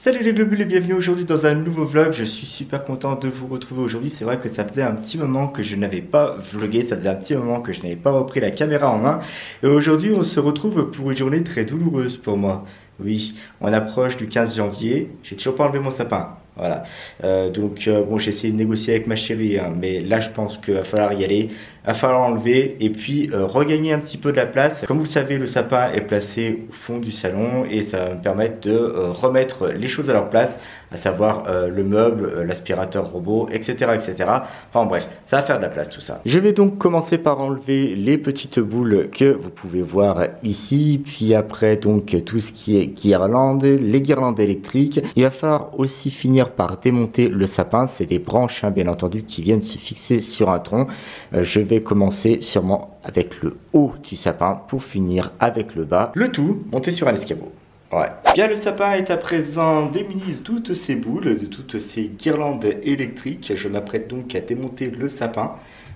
Salut les globules et bienvenue aujourd'hui dans un nouveau vlog. Je suis super content de vous retrouver aujourd'hui. C'est vrai que ça faisait un petit moment que je n'avais pas vlogué, ça faisait un petit moment que je n'avais pas repris la caméra en main. Et aujourd'hui on se retrouve pour une journée très douloureuse pour moi. Oui, on approche du 15 janvier, j'ai toujours pas enlevé mon sapin. Voilà, bon, j'ai essayé de négocier avec ma chérie, hein, mais là je pense qu'il va falloir y aller, il va falloir enlever et puis regagner un petit peu de la place. Comme vous le savez, le sapin est placé au fond du salon et ça va me permettre de remettre les choses à leur place, à savoir le meuble, l'aspirateur robot, etc., etc. Enfin bref, ça va faire de la place tout ça. Je vais donc commencer par enlever les petites boules que vous pouvez voir ici, puis après donc tout ce qui est guirlande, les guirlandes électriques. Il va falloir aussi finir par démonter le sapin, c'est des branches hein, bien entendu qui viennent se fixer sur un tronc. Je vais commencer sûrement avec le haut du sapin pour finir avec le bas, le tout monté sur un escabeau. Ouais. Bien, le sapin est à présent démuni de toutes ces boules, de toutes ces guirlandes électriques. Je m'apprête donc à démonter le sapin.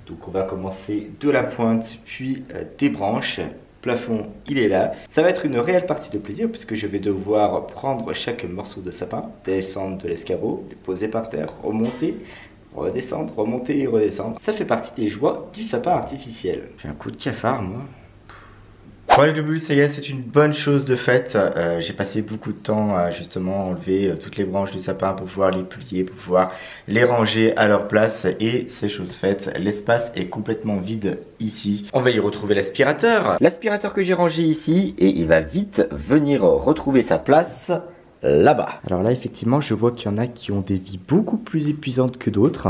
Donc on va commencer de la pointe, puis des branches. Plafond, il est là. Ça va être une réelle partie de plaisir puisque je vais devoir prendre chaque morceau de sapin, descendre de l'escabeau, le poser par terre, remonter, redescendre, remonter et redescendre. Ça fait partie des joies du sapin artificiel. J'ai un coup de cafard moi. Bon les globules, ça y est, c'est une bonne chose de fait. J'ai passé beaucoup de temps à justement enlever toutes les branches du sapin pour pouvoir les plier, pour pouvoir les ranger à leur place. Et c'est chose faite, l'espace est complètement vide ici. On va y retrouver l'aspirateur. L'aspirateur que j'ai rangé ici et il va vite venir retrouver sa place là-bas. Alors là effectivement je vois qu'il y en a qui ont des vies beaucoup plus épuisantes que d'autres.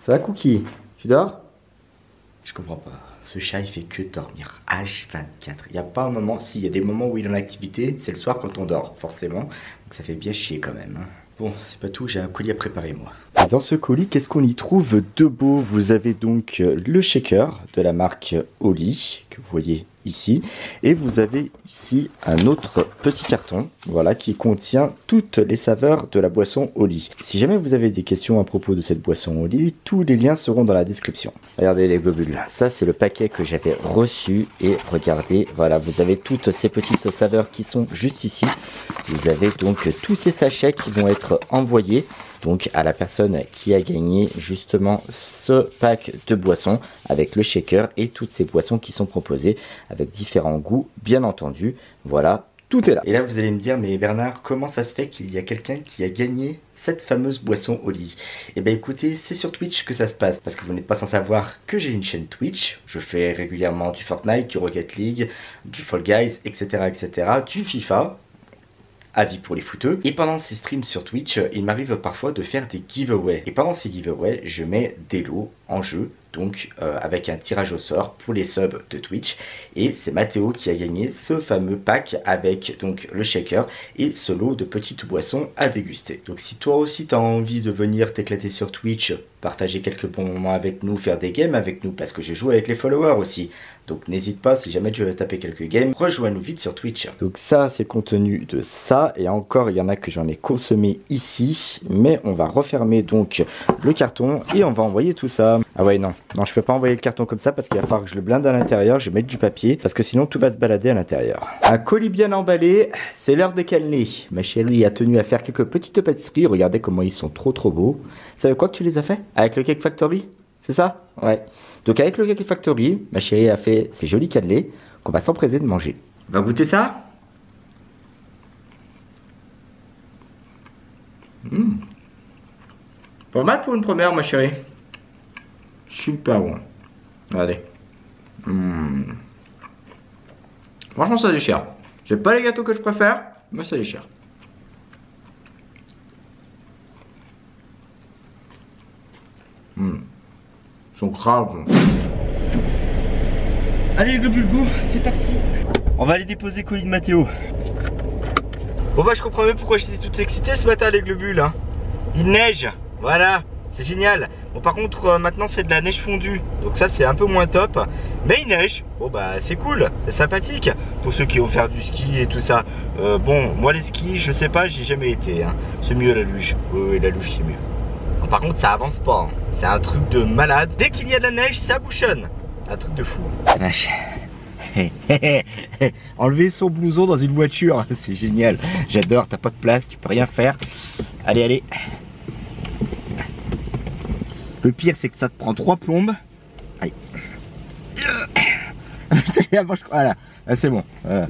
Ça va Cookie? Tu dors? Je comprends pas. Ce chat il fait que dormir H24. Il n'y a pas un moment, si il y a des moments où il est en activité, c'est le soir quand on dort, forcément. Donc ça fait bien chier quand même. Bon, c'est pas tout, j'ai un colis à préparer moi. Dans ce colis, qu'est-ce qu'on y trouve de beau? Vous avez donc le shaker de la marque Oli, que vous voyez ici. Et vous avez ici un autre petit carton, voilà, qui contient toutes les saveurs de la boisson Oli. Si jamais vous avez des questions à propos de cette boisson Oli, tous les liens seront dans la description. Regardez les globules, ça c'est le paquet que j'avais reçu. Et regardez, voilà, vous avez toutes ces petites saveurs qui sont juste ici. Vous avez donc tous ces sachets qui vont être envoyés donc à la personne qui a gagné justement ce pack de boissons avec le shaker et toutes ces boissons qui sont proposées avec différents goûts bien entendu. Voilà, tout est là. Et là vous allez me dire, mais Bernard, comment ça se fait qu'il y a quelqu'un qui a gagné cette fameuse boisson Oli? Eh bien écoutez, c'est sur Twitch que ça se passe, parce que vous n'êtes pas sans savoir que j'ai une chaîne Twitch. Je fais régulièrement du Fortnite, du Rocket League, du Fall Guys, etc., etc., du FIFA. Avis pour les footeux. Et pendant ces streams sur Twitch, il m'arrive parfois de faire des giveaways. Et pendant ces giveaways, je mets des lots en jeu, donc avec un tirage au sort pour les subs de Twitch. Et c'est Mathéo qui a gagné ce fameux pack avec donc le shaker et ce lot de petites boissons à déguster. Donc si toi aussi tu as envie de venir t'éclater sur Twitch, partager quelques bons moments avec nous, faire des games avec nous, parce que je joue avec les followers aussi. Donc n'hésite pas, si jamais tu veux taper quelques games, rejoins-nous vite sur Twitch. Donc ça, c'est le contenu de ça. Et encore, il y en a que j'en ai consommé ici. Mais on va refermer donc le carton et on va envoyer tout ça. Ah ouais, non, je peux pas envoyer le carton comme ça parce qu'il va falloir que je le blinde à l'intérieur. Je vais mettre du papier parce que sinon tout va se balader à l'intérieur. Un colis bien emballé, c'est l'heure des cannelés. Ma chérie a tenu à faire quelques petites pâtisseries. Regardez comment ils sont trop beaux. Vous savez quoi que tu les as fait? Avec le Cake Factory? C'est ça? Ouais. Donc avec le Cake Factory, ma chérie a fait ces jolis cannelés qu'on va s'empresser de manger. On va goûter ça? Pas mal pour une première, ma chérie. Super bon. Regardez. Franchement, ça déchire. C'est pas les gâteaux que je préfère, mais ça déchire. Ils sont graves. Allez les globules, go, c'est parti. On va aller déposer colis de Mathéo. Bon bah je comprends même pourquoi j'étais tout excité ce matin les globules hein. Il neige, voilà, c'est génial. Bon par contre maintenant c'est de la neige fondue, donc ça c'est un peu moins top. Mais il neige, bon bah c'est cool, c'est sympathique. Pour ceux qui vont faire du ski et tout ça. Bon moi les skis je sais pas, j'ai jamais été hein. C'est mieux la luge, oui la luge c'est mieux. Par contre ça avance pas, hein. C'est un truc de malade. Dès qu'il y a de la neige ça bouchonne. Un truc de fou. Vache. Enlever son blouson dans une voiture, c'est génial. J'adore, t'as pas de place, tu peux rien faire. Allez, allez. Le pire, c'est que ça te prend 3 plombes. Allez. Voilà, c'est bon. Voilà.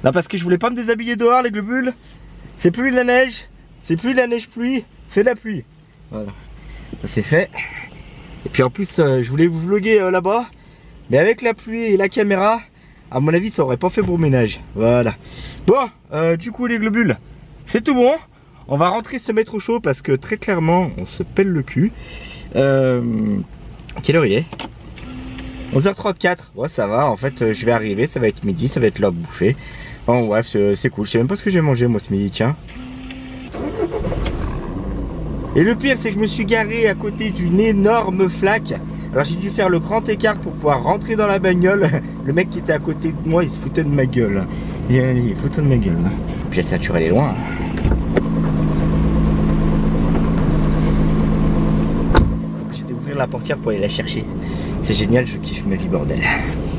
Non, parce que je voulais pas me déshabiller dehors, les globules. C'est plus de la neige. C'est plus de la neige pluie. C'est de la pluie. Voilà. Ça c'est fait. Et puis en plus, je voulais vous vloguer là-bas. Mais avec la pluie et la caméra, à mon avis, ça aurait pas fait bon ménage. Voilà. Bon, du coup, les globules, c'est tout bon. On va rentrer se mettre au chaud parce que très clairement, on se pèle le cul. Quelle heure il est? 11h34. Ouais, ça va. En fait, je vais arriver. Ça va être midi. Ça va être l'heure de bouffer. Bon, bref, c'est cool. Je sais même pas ce que j'ai mangé moi ce midi. Tiens. Et le pire, c'est que je me suis garé à côté d'une énorme flaque. Alors j'ai dû faire le grand écart pour pouvoir rentrer dans la bagnole. Le mec qui était à côté de moi, il se foutait de ma gueule. Il foutait de ma gueule. Puis la ceinture, elle est loin. Je vais ouvrir la portière pour aller la chercher. C'est génial, je kiffe ma vie, bordel.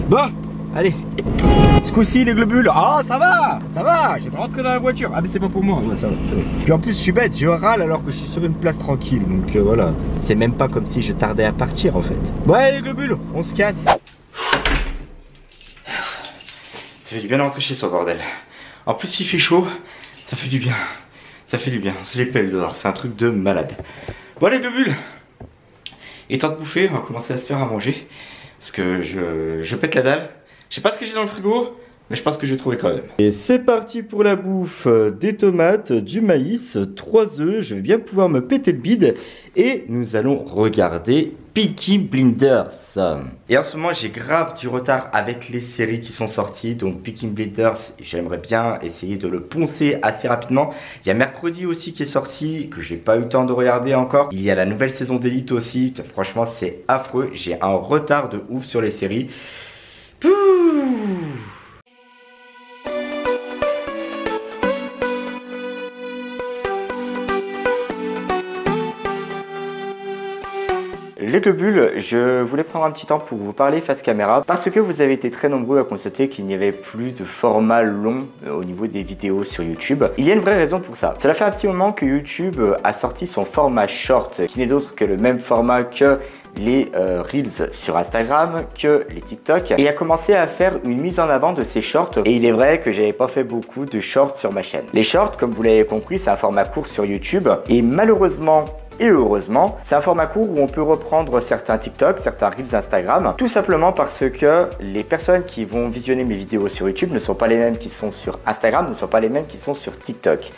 Bon, allez. Ce coup-ci, les globules. Ah, ça va, je vais rentrer dans la voiture. Ah, mais c'est pas pour moi. Ouais, ça va. Puis en plus, je suis bête, je râle alors que je suis sur une place tranquille. Donc voilà. C'est même pas comme si je tardais à partir en fait. Bon, allez, les globules, on se casse. Ça fait du bien de rentrer chez soi, bordel. En plus, il fait chaud, ça fait du bien. Ça fait du bien. On se les pèle dehors, c'est un truc de malade. Bon, allez, globules. Et temps de bouffer, on va commencer à se faire à manger. Parce que je pète la dalle. Je sais pas ce que j'ai dans le frigo, mais je pense que je vais trouver quand même. Et c'est parti pour la bouffe. Des tomates, du maïs, 3 œufs. Je vais bien pouvoir me péter le bide. Et nous allons regarder Peaky Blinders. Et en ce moment, j'ai grave du retard avec les séries qui sont sorties. Donc Peaky Blinders, j'aimerais bien essayer de le poncer assez rapidement. Il y a Mercredi aussi qui est sorti, que j'ai pas eu le temps de regarder encore. Il y a la nouvelle saison d'Elite aussi. Franchement, c'est affreux. J'ai un retard de ouf sur les séries. Pouh. Les globules, je voulais prendre un petit temps pour vous parler face caméra parce que vous avez été très nombreux à constater qu'il n'y avait plus de format long au niveau des vidéos sur YouTube. Il y a une vraie raison pour ça. Cela fait un petit moment que YouTube a sorti son format short qui n'est d'autre que le même format que les Reels sur Instagram, que les TikTok, et a commencé à faire une mise en avant de ces shorts. Et il est vrai que j'avais pas fait beaucoup de shorts sur ma chaîne. Les shorts, comme vous l'avez compris, c'est un format court sur YouTube et malheureusement et heureusement, c'est un format court où on peut reprendre certains TikTok, certains Reels Instagram, tout simplement parce que les personnes qui vont visionner mes vidéos sur YouTube ne sont pas les mêmes qui sont sur Instagram, ne sont pas les mêmes qui sont sur TikTok.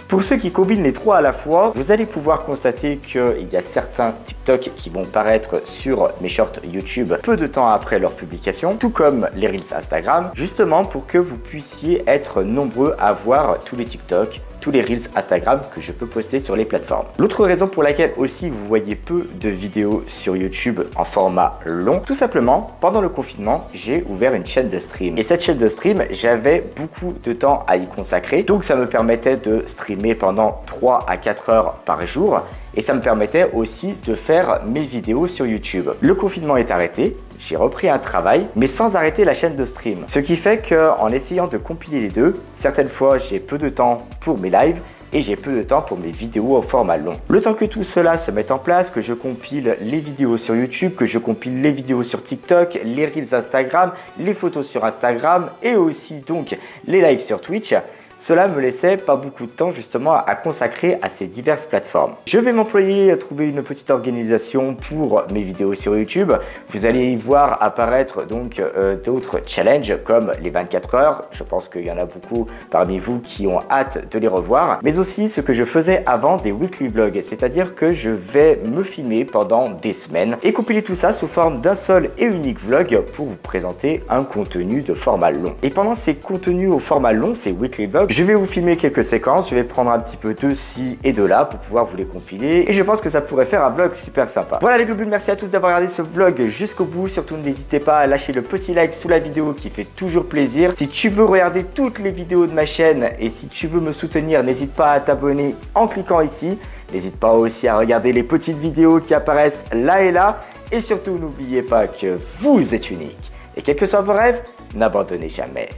Pour ceux qui combinent les trois à la fois, vous allez pouvoir constater qu'il y a certains TikTok qui vont paraître sur mes shorts YouTube peu de temps après leur publication, tout comme les Reels Instagram, justement pour que vous puissiez être nombreux à voir tous les TikTok, tous les Reels Instagram que je peux poster sur les plateformes. L'autre raison pour laquelle aussi vous voyez peu de vidéos sur YouTube en format long, tout simplement, pendant le confinement, j'ai ouvert une chaîne de stream. Et cette chaîne de stream, j'avais beaucoup de temps à y consacrer, donc ça me permettait de streamer pendant 3 à 4 heures par jour. Et ça me permettait aussi de faire mes vidéos sur YouTube. Le confinement est arrêté, j'ai repris un travail, mais sans arrêter la chaîne de stream. Ce qui fait qu'en essayant de compiler les deux, certaines fois j'ai peu de temps pour mes lives et j'ai peu de temps pour mes vidéos au format long. Le temps que tout cela se mette en place, que je compile les vidéos sur YouTube, que je compile les vidéos sur TikTok, les Reels Instagram, les photos sur Instagram et aussi donc les lives sur Twitch, cela me laissait pas beaucoup de temps justement à consacrer à ces diverses plateformes. Je vais m'employer à trouver une petite organisation pour mes vidéos sur YouTube. Vous allez y voir apparaître donc d'autres challenges comme les 24 heures. Je pense qu'il y en a beaucoup parmi vous qui ont hâte de les revoir. Mais aussi ce que je faisais avant des weekly vlogs, c'est-à-dire que je vais me filmer pendant des semaines et compiler tout ça sous forme d'un seul et unique vlog pour vous présenter un contenu de format long. Et pendant ces contenus au format long, ces weekly vlogs, je vais vous filmer quelques séquences, je vais prendre un petit peu de ci et de là pour pouvoir vous les compiler et je pense que ça pourrait faire un vlog super sympa. Voilà les globules, merci à tous d'avoir regardé ce vlog jusqu'au bout. Surtout n'hésitez pas à lâcher le petit like sous la vidéo qui fait toujours plaisir. Si tu veux regarder toutes les vidéos de ma chaîne et si tu veux me soutenir, n'hésite pas à t'abonner en cliquant ici. N'hésite pas aussi à regarder les petites vidéos qui apparaissent là et là. Et surtout n'oubliez pas que vous êtes unique. Et quels que soient vos rêves, n'abandonnez jamais.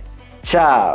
Ciao!